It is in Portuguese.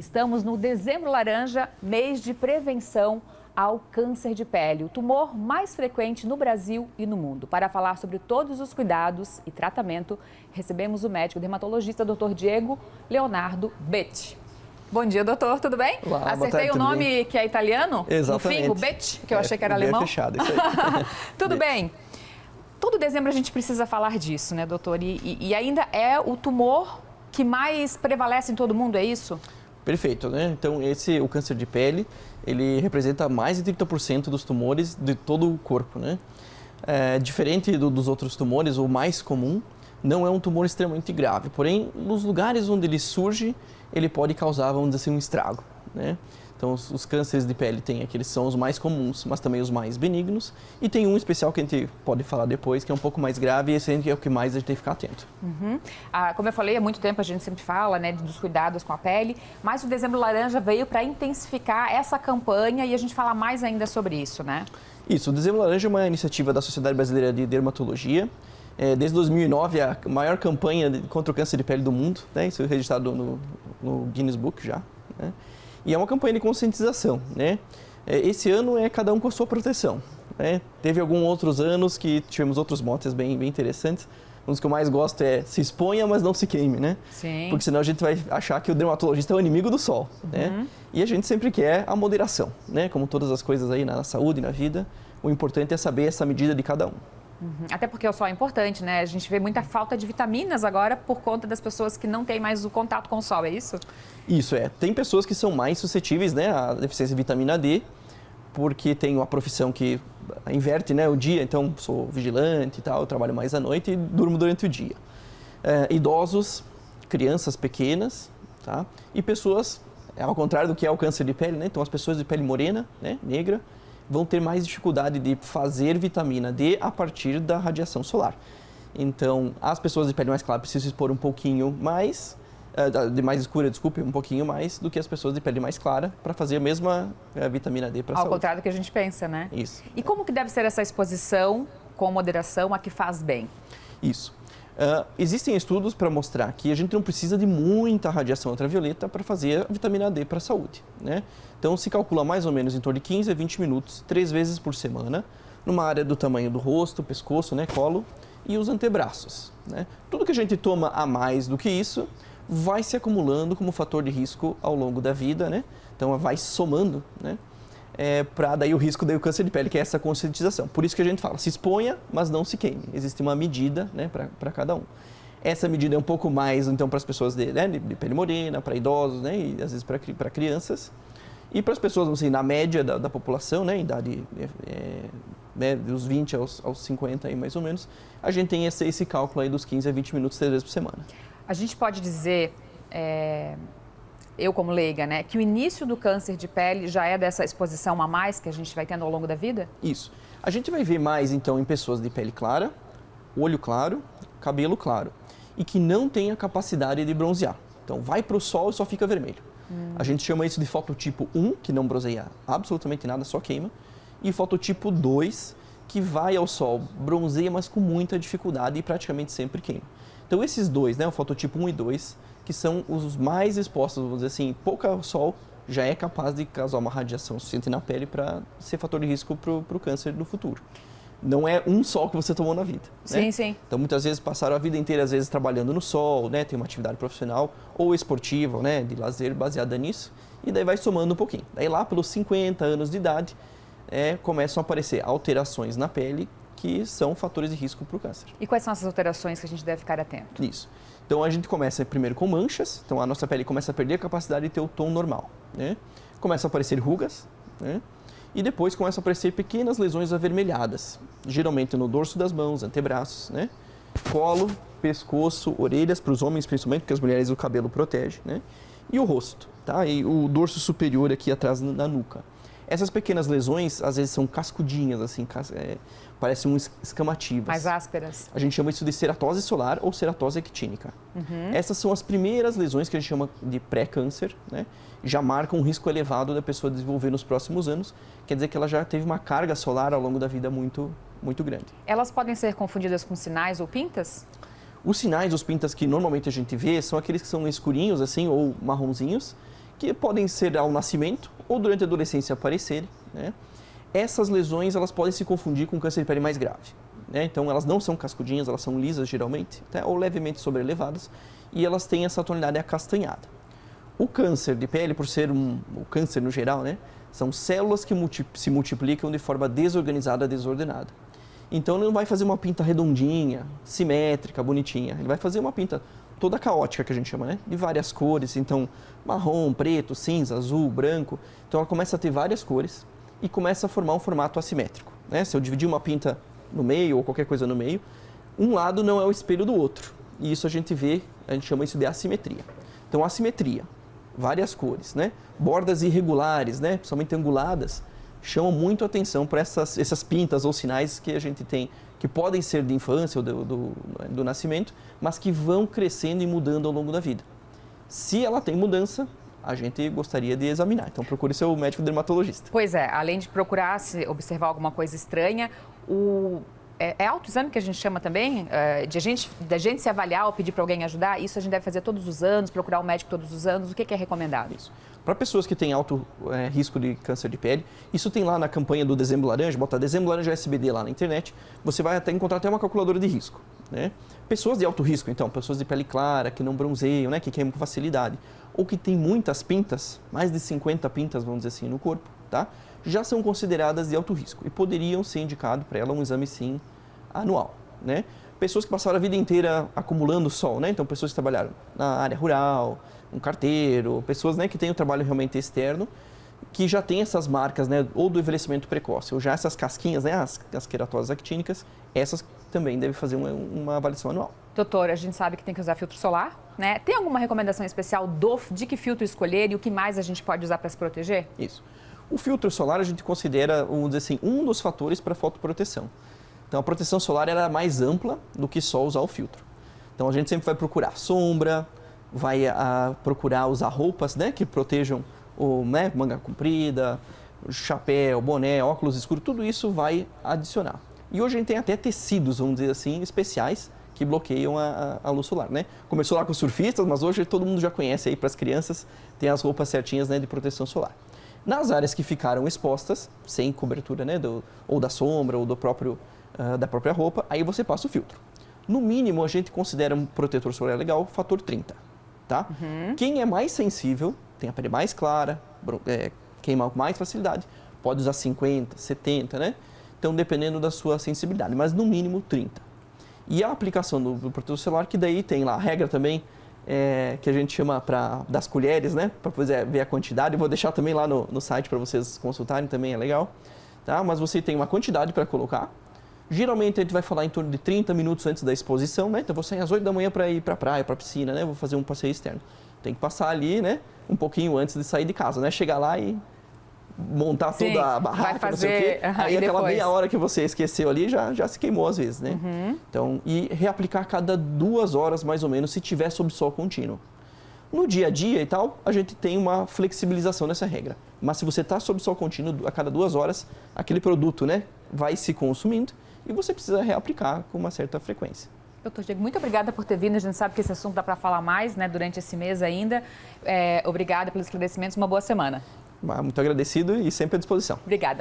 Estamos no Dezembro Laranja, mês de prevenção ao câncer de pele, o tumor mais frequente no Brasil e no mundo. Para falar sobre todos os cuidados e tratamento, recebemos o médico dermatologista Dr. Diego Leonardo Betti. Bom dia, doutor, tudo bem? Olá, acertei o nome bem? Que é italiano? Exatamente. No fim, o Betti, que eu achei que era alemão. Fechado, isso aí. Tudo bem. Todo dezembro a gente precisa falar disso, né, doutor? E ainda é o tumor que mais prevalece em todo mundo, é isso? Perfeito, né? Então, o câncer de pele, ele representa mais de 30% dos tumores de todo o corpo, né? Diferente dos outros tumores, o mais comum, não é um tumor extremamente grave. Porém, nos lugares onde ele surge, ele pode causar, vamos dizer assim, um estrago, né? Então, os cânceres de pele tem aqueles são os mais comuns, mas também os mais benignos. E tem um especial que a gente pode falar depois, que é um pouco mais grave e esse é o que mais a gente tem que ficar atento. Como eu falei, há muito tempo a gente sempre fala, né, dos cuidados com a pele, mas o Dezembro Laranja veio para intensificar essa campanha e a gente fala mais ainda sobre isso, né? Isso, o Dezembro Laranja é uma iniciativa da Sociedade Brasileira de Dermatologia. Desde 2009, a maior campanha contra o câncer de pele do mundo, né? Isso é registrado no Guinness Book já, né? E é uma campanha de conscientização, né? Esse ano é cada um com a sua proteção, né? Teve alguns outros anos que tivemos outros motes bem interessantes. Um dos que eu mais gosto é se exponha, mas não se queime, né? Sim. Porque senão a gente vai achar que o dermatologista é o inimigo do sol, né? E a gente sempre quer a moderação, né? Como todas as coisas aí na saúde, na vida, o importante é saber essa medida de cada um. Até porque o sol é importante, né? A gente vê muita falta de vitaminas agora por conta das pessoas que não têm mais o contato com o sol, é isso? Isso, Tem pessoas que são mais suscetíveis, né, à deficiência de vitamina D, porque tem uma profissão que inverte, né, o dia, então sou vigilante e tal, eu trabalho mais à noite e durmo durante o dia. Idosos, crianças pequenas, tá? E pessoas, ao contrário do que é o câncer de pele, né? Então as pessoas de pele morena, né, negra, vão ter mais dificuldade de fazer vitamina D a partir da radiação solar. Então, as pessoas de pele mais clara precisam expor um pouquinho mais, de mais escura, desculpe, um pouquinho mais do que as pessoas de pele mais clara para fazer a mesma vitamina D para a saúde. Ao contrário do que a gente pensa, né? Isso. E como que deve ser essa exposição com moderação a que faz bem? Isso. Existem estudos para mostrar que a gente não precisa de muita radiação ultravioleta para fazer a vitamina D para a saúde, né? Então, se calcula mais ou menos em torno de 15 a 20 minutos, 3 vezes por semana, numa área do tamanho do rosto, pescoço, né, colo e os antebraços, né? Tudo que a gente toma a mais do que isso vai se acumulando como fator de risco ao longo da vida, né? Então, vai somando, né? Para daí o risco do câncer de pele, que é essa conscientização. Por isso que a gente fala, se exponha, mas não se queime. Existe uma medida, né, para cada um. Essa medida é um pouco mais, então, para as pessoas de pele morena, para idosos, né, e às vezes para crianças. E para as pessoas, assim, na média da população, né, idade dos 20 aos 50 aí, mais ou menos, a gente tem esse cálculo aí dos 15 a 20 minutos 3 vezes por semana. A gente pode dizer, eu como leiga, né, que o início do câncer de pele já é dessa exposição a mais que a gente vai tendo ao longo da vida? Isso. A gente vai ver mais, então, em pessoas de pele clara, olho claro, cabelo claro, e que não tem a capacidade de bronzear. Então, vai para o sol e só fica vermelho. A gente chama isso de fototipo 1, que não bronzeia absolutamente nada, só queima, e fototipo 2, que vai ao sol, bronzeia, mas com muita dificuldade e praticamente sempre queima. Então, esses dois, né, o fototipo 1 e 2, que são os mais expostos, vamos dizer assim, pouco sol já é capaz de causar uma radiação suficiente na pele para ser fator de risco para o câncer no futuro. Não é um sol que você tomou na vida, né? Sim, sim. Então, muitas vezes passaram a vida inteira, às vezes, trabalhando no sol, né? Tem uma atividade profissional ou esportiva, né? De lazer baseada nisso. E daí vai somando um pouquinho. Daí lá pelos 50 anos de idade, começam a aparecer alterações na pele que são fatores de risco para o câncer. E quais são essas alterações que a gente deve ficar atento? Isso. Então, a gente começa primeiro com manchas. Então, a nossa pele começa a perder a capacidade de ter o tom normal, né? Começa a aparecer rugas, né? E depois começam a aparecer pequenas lesões avermelhadas, geralmente no dorso das mãos, antebraços, né? Colo, pescoço, orelhas, para os homens principalmente, porque as mulheres o cabelo protege, né? E o rosto, tá? E o dorso superior aqui atrás da nuca. Essas pequenas lesões, às vezes, são cascudinhas, assim, parecem escamativas. Mais ásperas. A gente chama isso de ceratose solar ou ceratose actínica. Essas são as primeiras lesões que a gente chama de pré-câncer, né? Já marcam um risco elevado da pessoa desenvolver nos próximos anos. Quer dizer que ela já teve uma carga solar ao longo da vida muito grande. Elas podem ser confundidas com sinais ou pintas? Os sinais, os pintas que normalmente a gente vê, são aqueles que são escurinhos, assim, ou marronzinhos, que podem ser ao nascimento ou durante a adolescência aparecerem, né? Essas lesões, elas podem se confundir com câncer de pele mais grave, né? Então, elas não são cascudinhas, elas são lisas geralmente, tá? Ou levemente sobrelevadas, e elas têm essa tonalidade acastanhada. O câncer de pele, por ser o câncer no geral, né? São células que se multiplicam de forma desorganizada, desordenada. Então, ele não vai fazer uma pinta redondinha, simétrica, bonitinha. Ele vai fazer uma pinta toda caótica, que a gente chama, né? De várias cores. Então, marrom, preto, cinza, azul, branco. Então, ela começa a ter várias cores e começa a formar um formato assimétrico, né? Se eu dividir uma pinta no meio ou qualquer coisa no meio, um lado não é o espelho do outro. E isso a gente chama isso de assimetria. Então, assimetria, várias cores, né? Bordas irregulares, né? Principalmente anguladas, chamam muito a atenção para essas pintas ou sinais que a gente tem, que podem ser de infância ou do nascimento, mas que vão crescendo e mudando ao longo da vida. Se ela tem mudança, a gente gostaria de examinar. Então, procure seu médico dermatologista. Pois é, além de procurar se observar alguma coisa estranha, é autoexame que a gente chama também, da gente se avaliar ou pedir para alguém ajudar, isso a gente deve fazer todos os anos, procurar um médico todos os anos, o que é recomendado? Isso. Para pessoas que têm alto risco de câncer de pele, isso tem lá na campanha do Dezembro Laranja, bota Dezembro Laranja SBD lá na internet, você vai até encontrar até uma calculadora de risco, né? Pessoas de alto risco, então, pessoas de pele clara, que não bronzeiam, né, que queimam com facilidade, ou que têm muitas pintas, mais de 50 pintas, vamos dizer assim, no corpo, tá? Já são consideradas de alto risco e poderiam ser indicado para ela um exame, sim, anual, né? Pessoas que passaram a vida inteira acumulando sol, né? Então, pessoas que trabalharam na área rural, um carteiro, pessoas, né, que têm um trabalho realmente externo, que já tem essas marcas, né, ou do envelhecimento precoce, ou já essas casquinhas, né, as queratoses actínicas, essas também devem fazer uma avaliação anual. Doutor, a gente sabe que tem que usar filtro solar, né? Tem alguma recomendação especial de que filtro escolher e o que mais a gente pode usar para se proteger? Isso. O filtro solar a gente considera, vamos dizer assim, um dos fatores para a fotoproteção. Então, a proteção solar ela é mais ampla do que só usar o filtro. Então, a gente sempre vai procurar sombra, vai procurar usar roupas, né, que protejam né, manga comprida, chapéu, boné, óculos escuros, tudo isso vai adicionar. E hoje a gente tem até tecidos, vamos dizer assim, especiais que bloqueiam a luz solar, né? Começou lá com os surfistas, mas hoje todo mundo já conhece aí para as crianças, tem as roupas certinhas, né, de proteção solar. Nas áreas que ficaram expostas, sem cobertura, né, ou da sombra ou da própria roupa, aí você passa o filtro. No mínimo, a gente considera um protetor solar legal fator 30, tá? Quem é mais sensível, tem a pele mais clara, queima com mais facilidade, pode usar 50, 70, né? Então, dependendo da sua sensibilidade, mas no mínimo 30. E a aplicação do protetor solar, que daí tem lá a regra também, que a gente chama das colheres, né? Para poder ver a quantidade. Eu vou deixar também lá no site para vocês consultarem, também é legal. Tá? Mas você tem uma quantidade para colocar. Geralmente a gente vai falar em torno de 30 minutos antes da exposição, né? Então, vou sair às 8 da manhã para ir para a praia, para a piscina, né? Vou fazer um passeio externo. Tem que passar ali, né? Um pouquinho antes de sair de casa, né? Chegar lá e montar Sim, toda a barraca, não sei o quê. Aí aquela meia hora que você esqueceu ali já se queimou às vezes, né? Então, e reaplicar a cada 2 horas mais ou menos, se tiver sob sol contínuo. No dia a dia e tal, a gente tem uma flexibilização nessa regra. Mas se você está sob sol contínuo, a cada 2 horas, aquele produto, né, vai se consumindo e você precisa reaplicar com uma certa frequência. Doutor Diego, muito obrigada por ter vindo. A gente sabe que esse assunto dá para falar mais, né, durante esse mês ainda. Obrigada pelos esclarecimentos. Uma boa semana. Muito agradecido e sempre à disposição. Obrigada.